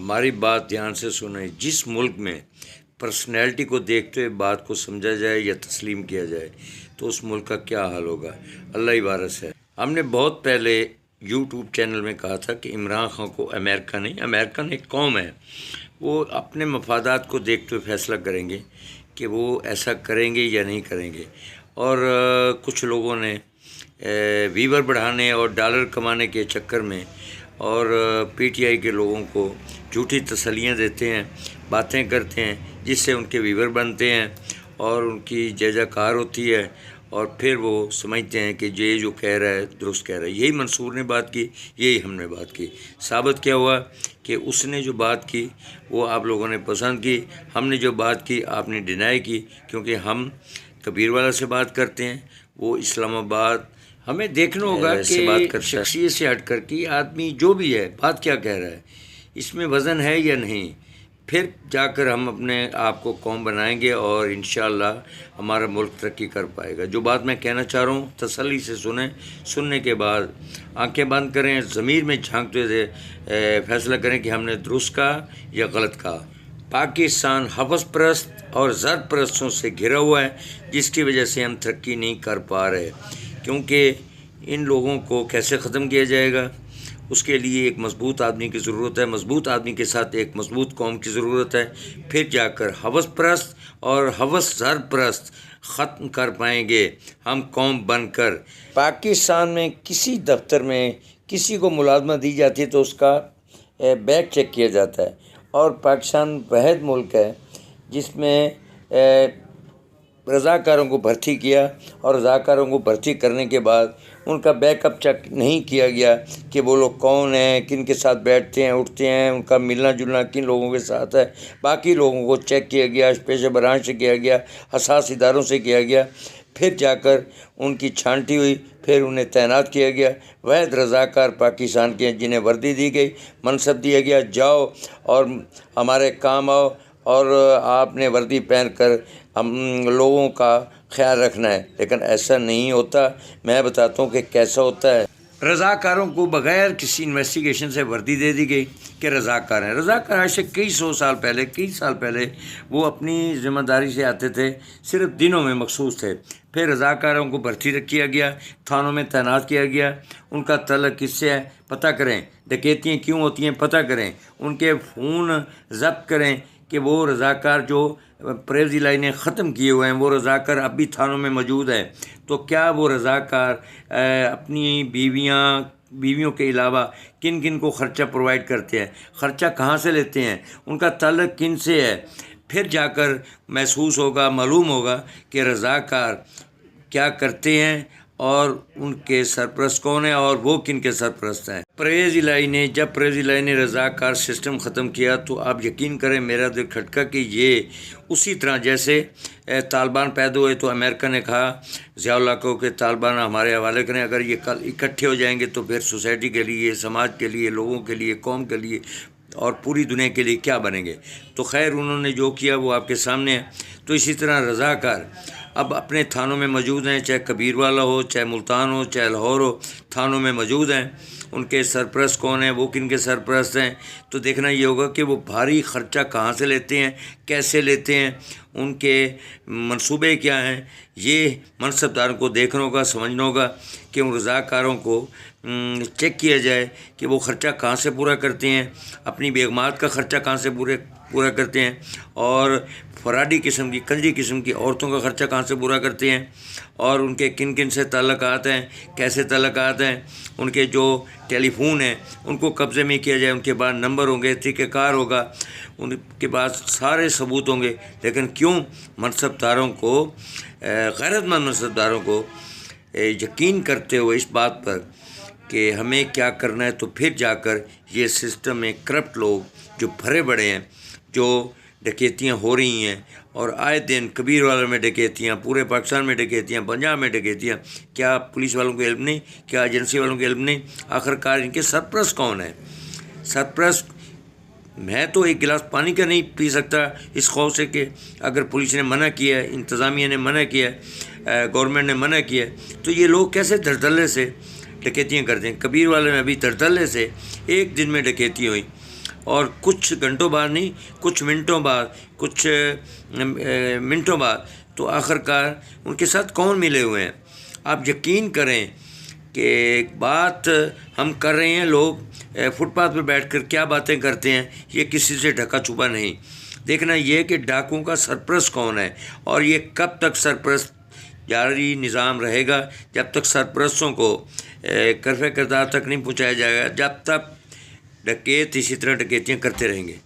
ہماری بات دھیان سے سنیں. جس ملک میں پرسنالٹی کو دیکھتے ہوئے بات کو سمجھا جائے یا تسلیم کیا جائے تو اس ملک کا کیا حال ہوگا. اللہ ہی وارث ہے. ہم نے بہت پہلے یوٹیوب چینل میں کہا تھا کہ عمران خان کو امریکن ایک قوم ہے، وہ اپنے مفادات کو دیکھتے ہوئے فیصلہ کریں گے کہ وہ ایسا کریں گے یا نہیں کریں گے. اور کچھ لوگوں نے ویور بڑھانے اور ڈالر کمانے کے چکر میں اور پی ٹی آئی کے لوگوں کو جھوٹی تسلیاں دیتے ہیں، باتیں کرتے ہیں جس سے ان کے ویور بنتے ہیں اور ان کی جے کار ہوتی ہے، اور پھر وہ سمجھتے ہیں کہ یہ جو کہہ رہا ہے درست کہہ رہا ہے. یہی منصور نے بات کی، یہی ہم نے بات کی. ثابت کیا ہوا کہ اس نے جو بات کی وہ آپ لوگوں نے پسند کی، ہم نے جو بات کی آپ نے ڈینائی کی، کیونکہ ہم کبیر والا سے بات کرتے ہیں، وہ اسلام آباد. ہمیں دیکھنا ہوگا کہ شخصیت سے ہٹ کر کے آدمی جو بھی ہے بات کیا کہہ رہا ہے، اس میں وزن ہے یا نہیں. پھر جا کر ہم اپنے آپ کو قوم بنائیں گے اور انشاءاللہ ہمارا ملک ترقی کر پائے گا. جو بات میں کہنا چاہ رہا ہوں تسلی سے سنیں، سننے کے بعد آنکھیں بند کریں، ضمیر میں جھانکتے ہوئے فیصلہ کریں کہ ہم نے درست کہا یا غلط کہا. پاکستان حوث پرست اور زر پرستوں سے گھرا ہوا ہے، جس کی وجہ سے ہم ترقی نہیں کر پا رہے. کیونکہ ان لوگوں کو کیسے ختم کیا جائے گا، اس کے لیے ایک مضبوط آدمی کی ضرورت ہے. مضبوط آدمی کے ساتھ ایک مضبوط قوم کی ضرورت ہے. پھر جا کر حوث پرست اور حوث زر پرست ختم کر پائیں گے ہم قوم بن کر. پاکستان میں کسی دفتر میں کسی کو ملازمت دی جاتی ہے تو اس کا بیک چیک کیا جاتا ہے، اور پاکستان واحد ملک ہے جس میں رضاکاروں کو بھرتی کیا، اور رضاکاروں کو بھرتی کرنے کے بعد ان کا بیک اپ چیک نہیں کیا گیا کہ وہ لوگ کون ہیں، کن کے ساتھ بیٹھتے ہیں اٹھتے ہیں، ان کا ملنا جلنا کن لوگوں کے ساتھ ہے. باقی لوگوں کو چیک کیا گیا، پیشہ برانچ سے کیا گیا، حساس اداروں سے کیا گیا. پھر جا کر ان کی چھانٹی ہوئی، پھر انہیں تعینات کیا گیا. واحد رضاکار پاکستان کے جنہیں وردی دی گئی، منصب دیا گیا، جاؤ اور ہمارے کام آؤ، اور آپ نے وردی پہن کر ہم لوگوں کا خیال رکھنا ہے. لیکن ایسا نہیں ہوتا. میں بتاتا ہوں کہ کیسا ہوتا ہے. رضاکاروں کو بغیر کسی انویسٹیگیشن سے وردی دے دی گئی کہ رضاکار ہیں. رضاکار آج سے کئی سال پہلے وہ اپنی ذمہ داری سے آتے تھے، صرف دنوں میں مخصوص تھے. پھر رضاکاروں کو بھرتی کیا گیا، تھانوں میں تعینات کیا گیا. ان کا تعلق کس سے ہے پتہ کریں، ڈکیتیاں کیوں ہوتی ہیں پتہ کریں، ان کے فون ضبط کریں کہ وہ رضاکار جو پریز الہی نے ختم کیے ہوئے ہیں وہ رضاکار اب بھی تھانوں میں موجود ہے. تو کیا وہ رضاکار اپنی بیویوں کے علاوہ کن کن کو خرچہ پرووائڈ کرتے ہیں، خرچہ کہاں سے لیتے ہیں، ان کا تعلق کن سے ہے. پھر جا کر محسوس ہوگا، معلوم ہوگا کہ رضاکار کیا کرتے ہیں اور ان کے سرپرست کون ہیں اور وہ کن کے سرپرست ہیں. جب پریز الہی نے رضاکار سسٹم ختم کیا تو آپ یقین کریں میرا دل کھٹکا کہ یہ اسی طرح جیسے طالبان پیدا ہوئے تو امریکہ نے کہا ضیاء اللہ کو کہ طالبان ہمارے حوالے کریں، اگر یہ کل اکٹھے ہو جائیں گے تو پھر سوسائٹی کے لیے، سماج کے لیے، لوگوں کے لیے، قوم کے لیے اور پوری دنیا کے لیے کیا بنیں گے. تو خیر انہوں نے جو کیا وہ آپ کے سامنے ہے. تو اسی طرح رضاکار اب اپنے تھانوں میں موجود ہیں، چاہے کبیر والا ہو، چاہے ملتان ہو، چاہے لاہور ہو، تھانوں میں موجود ہیں. ان کے سرپرست کون ہیں، وہ کن کے سرپرست ہیں. تو دیکھنا یہ ہوگا کہ وہ بھاری خرچہ کہاں سے لیتے ہیں، کیسے لیتے ہیں، ان کے منصوبے کیا ہیں. یہ منصب داروں کو دیکھنا ہوگا، سمجھنا ہوگا کہ ان رضاکاروں کو چیک کیا جائے کہ وہ خرچہ کہاں سے پورا کرتے ہیں، اپنی بیگمات کا خرچہ کہاں سے پورا کرتے ہیں، اور فراڈی قسم کی، کنجری قسم کی عورتوں کا خرچہ کہاں سے پورا کرتے ہیں، اور ان کے کن کن سے تعلقات ہیں، کیسے تعلقات ہیں. ان کے جو ٹیلی فون ہیں ان کو قبضے میں کیا جائے، ان کے بعد نمبر ہوں گے، طریقہ کار ہوگا، ان کے بعد سارے ثبوت ہوں گے. لیکن کیوں منصب داروں کو، غیرت مند منصب داروں کو یقین کرتے ہوئے اس بات پر کہ ہمیں کیا کرنا ہے، تو پھر جا کر یہ سسٹم میں کرپٹ لوگ جو بھرے بڑے ہیں، جو ڈکیتیاں ہو رہی ہیں، اور آئے دن کبیر والوں میں ڈکیتیاں، پورے پاکستان میں ڈکیتیاں، پنجاب میں ڈکیتیاں. کیا پولیس والوں کو علم نہیں، کیا ایجنسی والوں کو علم نہیں؟ آخرکار ان کے سرپرست کون ہیں؟ سرپرست میں تو ایک گلاس پانی کا نہیں پی سکتا اس خوف سے کہ اگر پولیس نے منع کیا ہے، انتظامیہ نے منع کیا ہے، گورنمنٹ نے منع کیا ہے، تو یہ لوگ کیسے دھڑدھلے سے ڈکیتیاں کرتے ہیں. کبیر والے میں ابھی دھڑدھلے سے ایک دن میں ڈکیتی ہوئی. اور کچھ گھنٹوں بعد نہیں، کچھ منٹوں بعد تو آخرکار ان کے ساتھ کون ملے ہوئے ہیں؟ آپ یقین کریں کہ ایک بات ہم کر رہے ہیں، لوگ فٹ پاتھ پہ بیٹھ کر کیا باتیں کرتے ہیں، یہ کسی سے ڈھکا چھپا نہیں۔ دیکھنا یہ کہ ڈاکوؤں کا سرپرست کون ہے، اور یہ کب تک سرپرست جاری نظام رہے گا، جب تک سرپرستوں کو کرفے کردار تک نہیں پہنچایا جائے گا، جب تک ڈکیت اسی طرح ڈکیتیاں کرتے رہیں گے۔